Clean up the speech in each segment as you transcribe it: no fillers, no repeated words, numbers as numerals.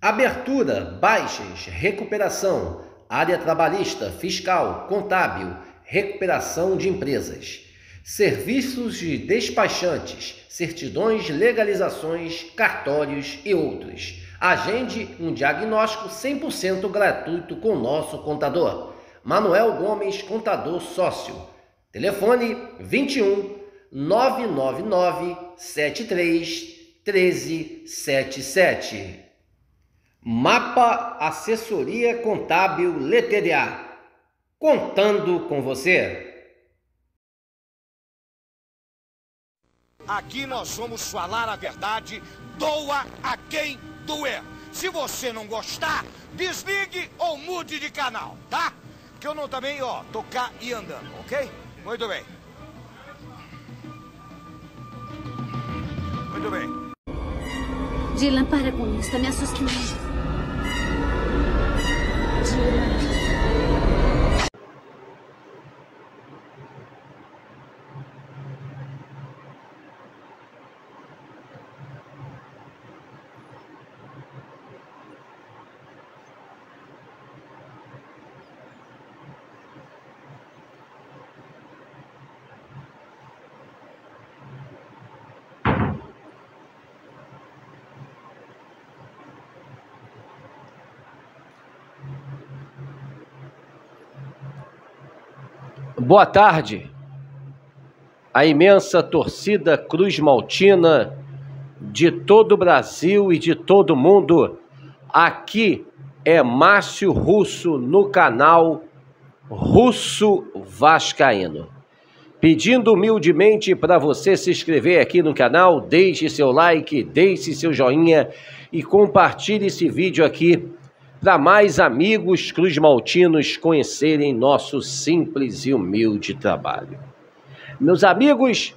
Abertura, baixas, recuperação, área trabalhista, fiscal, contábil, recuperação de empresas, serviços de despachantes, certidões, legalizações, cartórios e outros. Agende um diagnóstico 100% gratuito com nosso contador. Manuel Gomes, contador sócio. Telefone 21 999 73 1377. Mapa Assessoria Contábil LTDA. Contando com você. Aqui nós vamos falar a verdade, doa a quem doer. Se você não gostar, desligue ou mude de canal, tá? Que eu não também, tocar e andando, ok? Muito bem. Muito bem. Dylan, para com isso, tá me assustando. Dylan. Boa tarde, a imensa torcida Cruz Maltina de todo o Brasil e de todo o mundo. Aqui é Márcio Russo no canal Russo Vascaíno. Pedindo humildemente para você se inscrever aqui no canal, deixe seu like, deixe seu joinha e compartilhe esse vídeo aqui para mais amigos cruzmaltinos conhecerem nosso simples e humilde trabalho. Meus amigos,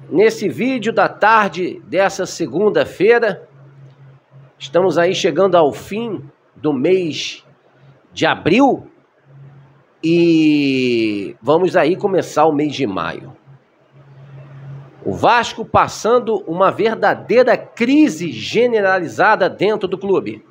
nesse vídeo da tarde dessa segunda-feira, estamos aí chegando ao fim do mês de abril e vamos aí começar o mês de maio. O Vasco passando uma verdadeira crise generalizada dentro do clube.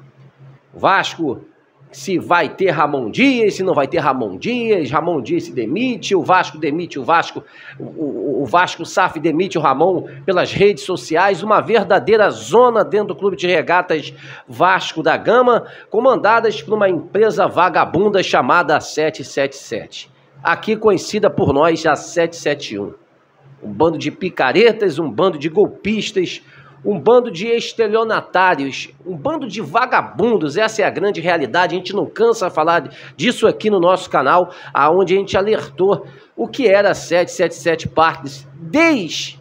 O Vasco, se vai ter Ramon Dias, se não vai ter Ramon Dias se demite, o Vasco demite o Vasco, o Vasco SAF demite o Ramon pelas redes sociais, uma verdadeira zona dentro do Clube de Regatas Vasco da Gama, comandadas por uma empresa vagabunda chamada 777, aqui conhecida por nós a 771. Um bando de picaretas, um bando de golpistas, um bando de estelionatários, um bando de vagabundos. Essa é a grande realidade. A gente não cansa de falar disso aqui no nosso canal, aonde a gente alertou o que era a 777 Partners, desde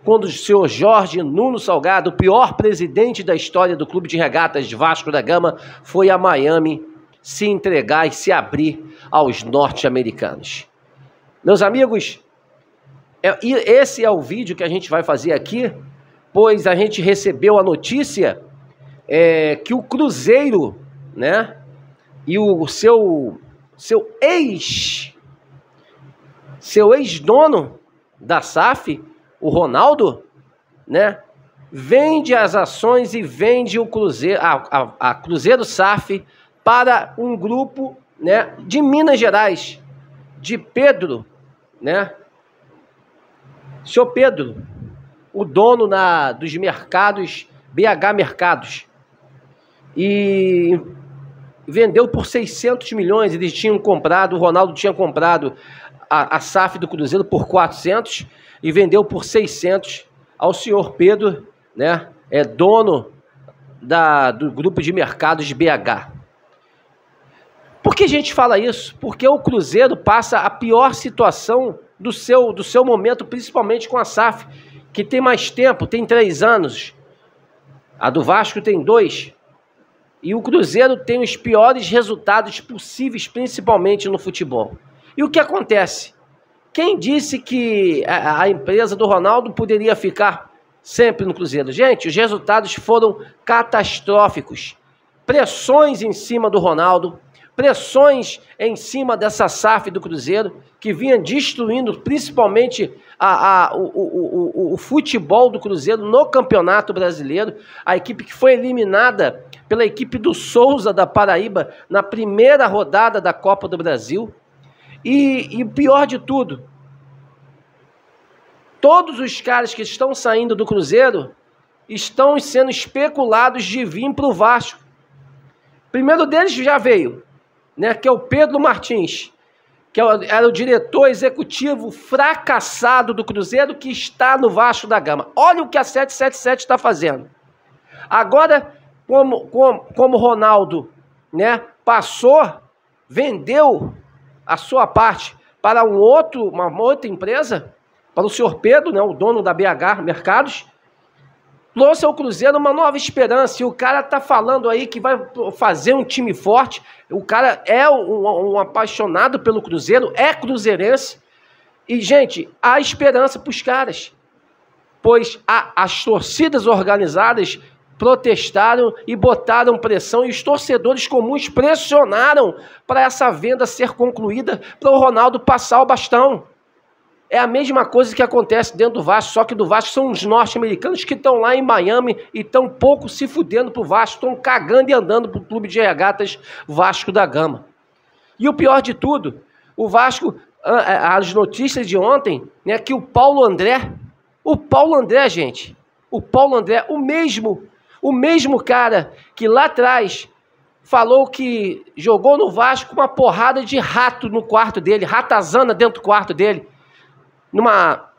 quando o senhor Jorge Nuno Salgado, o pior presidente da história do Clube de Regatas de Vasco da Gama, foi a Miami se entregar e se abrir aos norte-americanos. Meus amigos, esse é o vídeo que a gente vai fazer aqui, pois a gente recebeu a notícia que o Cruzeiro, né, e o seu ex-dono da SAF, o Ronaldo, né, vende as ações e vende o Cruzeiro, a Cruzeiro SAF para um grupo, né, de Minas Gerais, de Pedro, né, senhor Pedro, o dono dos mercados, BH Mercados, e vendeu por 600 milhões, eles tinham comprado, o Ronaldo tinha comprado a SAF do Cruzeiro por 400 e vendeu por 600 ao senhor Pedro, né, dono do grupo de mercados de BH. Por que a gente fala isso? Porque o Cruzeiro passa a pior situação do seu momento, principalmente com a SAF, que tem mais tempo, tem 3 anos. A do Vasco tem 2. E o Cruzeiro tem os piores resultados possíveis, principalmente no futebol. E o que acontece? Quem disse que a empresa do Ronaldo poderia ficar sempre no Cruzeiro? Gente, os resultados foram catastróficos. Pressões em cima do Ronaldo, pressões em cima dessa SAF do Cruzeiro, que vinha destruindo principalmente o futebol do Cruzeiro no Campeonato Brasileiro, a equipe que foi eliminada pela equipe do Souza da Paraíba na primeira rodada da Copa do Brasil. E o pior de tudo, todos os caras que estão saindo do Cruzeiro estão sendo especulados de vir para o Vasco. O primeiro deles já veio, né, que é o Pedro Martins, que era o diretor executivo fracassado do Cruzeiro, que está no Vasco da Gama. Olha o que a 777 está fazendo. Agora, como Ronaldo, né, vendeu a sua parte para uma outra empresa, para o senhor Pedro, né, o dono da BH Mercados, trouxe ao Cruzeiro uma nova esperança. E o cara tá falando aí que vai fazer um time forte. O cara é um apaixonado pelo Cruzeiro, é cruzeirense. E, gente, há esperança para os caras, pois as torcidas organizadas protestaram e botaram pressão, e os torcedores comuns pressionaram para essa venda ser concluída, para o Ronaldo passar o bastão. É a mesma coisa que acontece dentro do Vasco, só que do Vasco são os norte-americanos que estão lá em Miami e estão pouco se fudendo pro Vasco, estão cagando e andando pro Clube de Regatas Vasco da Gama. E o pior de tudo, o Vasco, as notícias de ontem, né, que o Paulo André, gente, o mesmo cara que lá atrás falou que jogou no Vasco uma porrada de rato no quarto dele, ratazana dentro do quarto dele, numa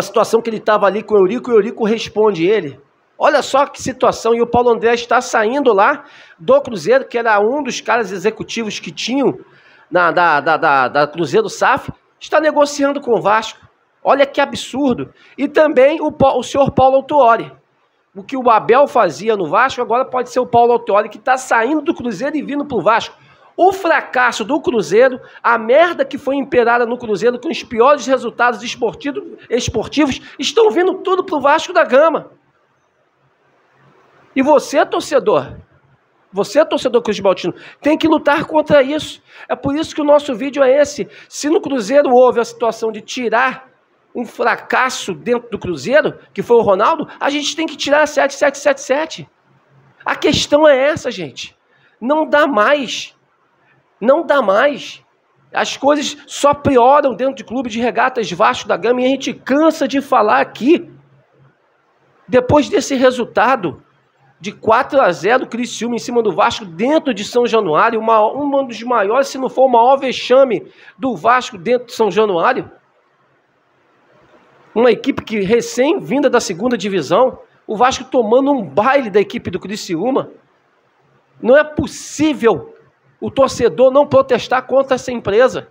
situação que ele estava ali com o Eurico, e o Eurico responde ele. Olha só que situação, e o Paulo André está saindo lá do Cruzeiro, que era um dos caras executivos que tinham da Cruzeiro SAF, está negociando com o Vasco. Olha que absurdo. E também o senhor Paulo Autuori. O que o Abel fazia no Vasco, agora pode ser o Paulo Autuori, que está saindo do Cruzeiro e vindo para o Vasco. O fracasso do Cruzeiro, a merda que foi imperada no Cruzeiro com os piores resultados esportivos, estão vindo tudo para o Vasco da Gama. E você, torcedor Cruz Maltino, tem que lutar contra isso. É por isso que o nosso vídeo é esse. Se no Cruzeiro houve a situação de tirar um fracasso dentro do Cruzeiro, que foi o Ronaldo, a gente tem que tirar a 777. A questão é essa, gente. Não dá mais. Não dá mais. As coisas só pioram dentro de Clube de Regatas Vasco da Gama, e a gente cansa de falar aqui. Depois desse resultado de 4-0 Criciúma em cima do Vasco dentro de São Januário, um dos maiores, se não for o maior vexame do Vasco dentro de São Januário. Uma equipe que recém-vinda da segunda divisão, o Vasco tomando um baile da equipe do Criciúma. Não é possível o torcedor não protestar contra essa empresa.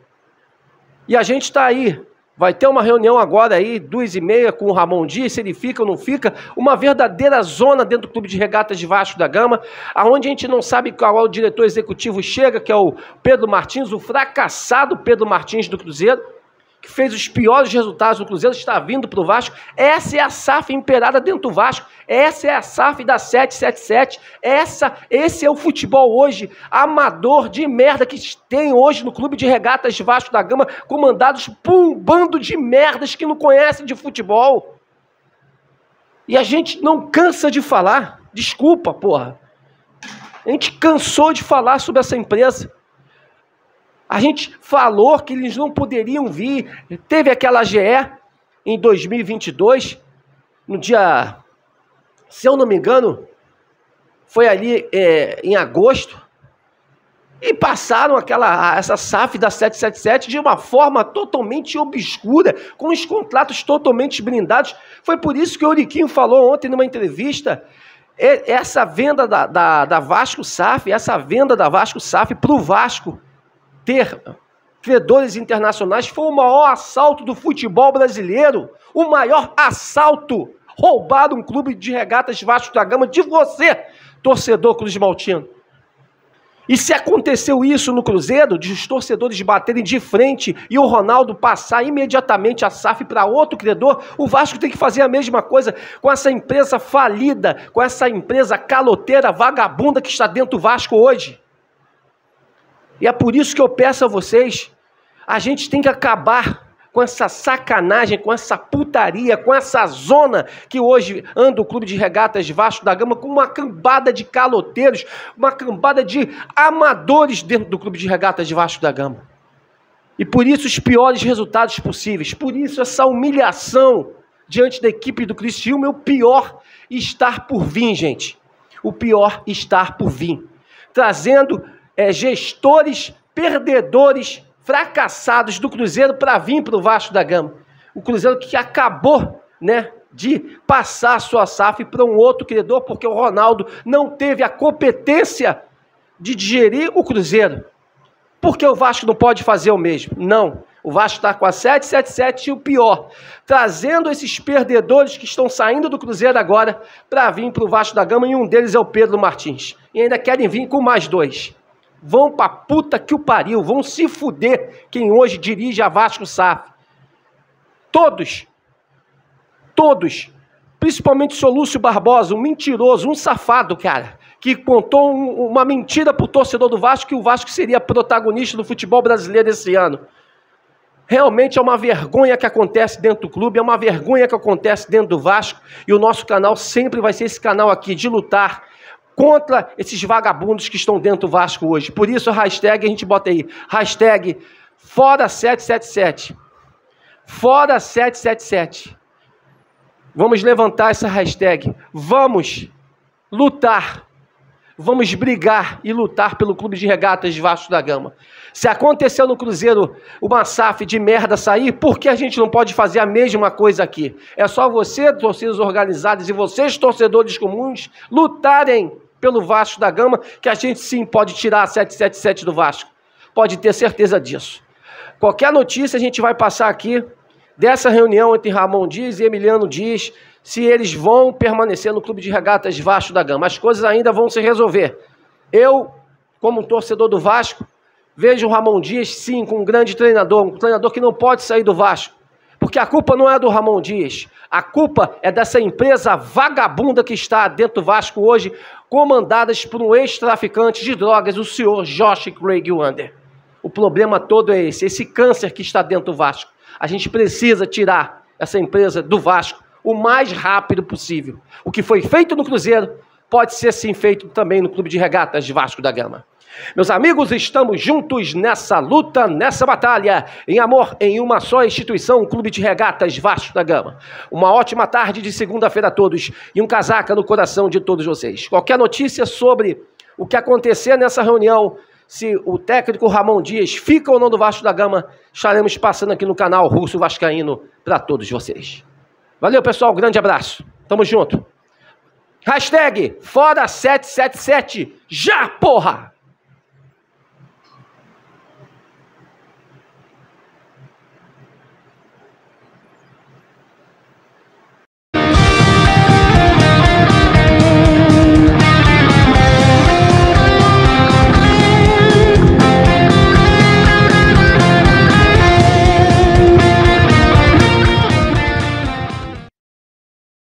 E a gente está aí. Vai ter uma reunião agora aí, 2h30, com o Ramon Dias, se ele fica ou não fica. Uma verdadeira zona dentro do Clube de Regatas de Vasco da Gama, onde a gente não sabe qual é o diretor executivo chega, que é o Pedro Martins, o fracassado Pedro Martins do Cruzeiro, que fez os piores resultados do Cruzeiro, está vindo para o Vasco. Essa é a SAF imperada dentro do Vasco. Essa é a SAF da 777. Esse é o futebol hoje, amador de merda que tem hoje no Clube de Regatas Vasco da Gama, comandados por um bando de merdas que não conhecem de futebol. E a gente não cansa de falar. Desculpa, porra. A gente cansou de falar sobre essa empresa. A gente falou que eles não poderiam vir. Teve aquela GE em 2022, no dia, se eu não me engano, foi ali em agosto, e passaram essa SAF da 777 de uma forma totalmente obscura, com os contratos totalmente blindados. Foi por isso que o Euriquinho falou ontem numa entrevista, essa venda da Vasco SAF, para o Vasco ter credores internacionais foi o maior assalto do futebol brasileiro, o maior assalto. Roubaram um Clube de Regatas Vasco da Gama de você, torcedor Cruz Maltino. E se aconteceu isso no Cruzeiro, de os torcedores baterem de frente e o Ronaldo passar imediatamente a SAF para outro credor, o Vasco tem que fazer a mesma coisa com essa empresa falida, com essa empresa caloteira, vagabunda que está dentro do Vasco hoje. E é por isso que eu peço a vocês, a gente tem que acabar com essa sacanagem, com essa putaria, com essa zona que hoje anda o Clube de Regatas Vasco da Gama, com uma cambada de caloteiros, uma cambada de amadores dentro do Clube de Regatas Vasco da Gama. E por isso os piores resultados possíveis, por isso essa humilhação diante da equipe do Criciúma, o pior estar por vir, gente. O pior estar por vir. Trazendo gestores perdedores, fracassados do Cruzeiro para vir para o Vasco da Gama. O Cruzeiro que acabou, né, de passar a sua SAF para um outro credor, porque o Ronaldo não teve a competência de digerir o Cruzeiro. Porque o Vasco não pode fazer o mesmo? Não. O Vasco está com a 777 e o pior, trazendo esses perdedores que estão saindo do Cruzeiro agora para vir para o Vasco da Gama, e um deles é o Pedro Martins. E ainda querem vir com mais 2. Vão pra puta que o pariu, vão se fuder quem hoje dirige a Vasco SAF. Todos, principalmente o seu Lúcio Barbosa, um mentiroso, um safado, cara, que contou uma mentira pro torcedor do Vasco, que o Vasco seria protagonista do futebol brasileiro esse ano. Realmente é uma vergonha que acontece dentro do clube, é uma vergonha que acontece dentro do Vasco, e o nosso canal sempre vai ser esse canal aqui de lutar contra esses vagabundos que estão dentro do Vasco hoje. Por isso a hashtag, a gente bota aí, hashtag fora 777. Fora 777. Vamos levantar essa hashtag. Vamos lutar. Vamos brigar e lutar pelo Clube de Regatas Vasco da Gama. Se aconteceu no Cruzeiro uma SAF de merda sair, por que a gente não pode fazer a mesma coisa aqui? É só você, torcidas organizadas, e vocês, torcedores comuns, lutarem pelo Vasco da Gama, que a gente sim pode tirar a 777 do Vasco. Pode ter certeza disso. Qualquer notícia a gente vai passar aqui dessa reunião entre Ramon Dias e Emiliano Dias, se eles vão permanecer no Clube de Regatas Vasco da Gama. As coisas ainda vão se resolver. Eu, como torcedor do Vasco, vejo o Ramon Dias, sim, com um grande treinador, um treinador que não pode sair do Vasco. Porque a culpa não é do Ramon Dias, a culpa é dessa empresa vagabunda que está dentro do Vasco hoje, comandadas por um ex-traficante de drogas, o senhor Josh Craig Wander. O problema todo é esse câncer que está dentro do Vasco. A gente precisa tirar essa empresa do Vasco o mais rápido possível. O que foi feito no Cruzeiro pode ser sim feito também no Clube de Regatas de Vasco da Gama. Meus amigos, estamos juntos nessa luta, nessa batalha, em amor, em uma só instituição, o Clube de Regatas Vasco da Gama. Uma ótima tarde de segunda-feira a todos e um casaca no coração de todos vocês. Qualquer notícia sobre o que acontecer nessa reunião, se o técnico Ramon Dias fica ou não do Vasco da Gama, estaremos passando aqui no canal Russo Vascaíno para todos vocês. Valeu, pessoal, grande abraço. Tamo junto. Hashtag fora 777, já, porra!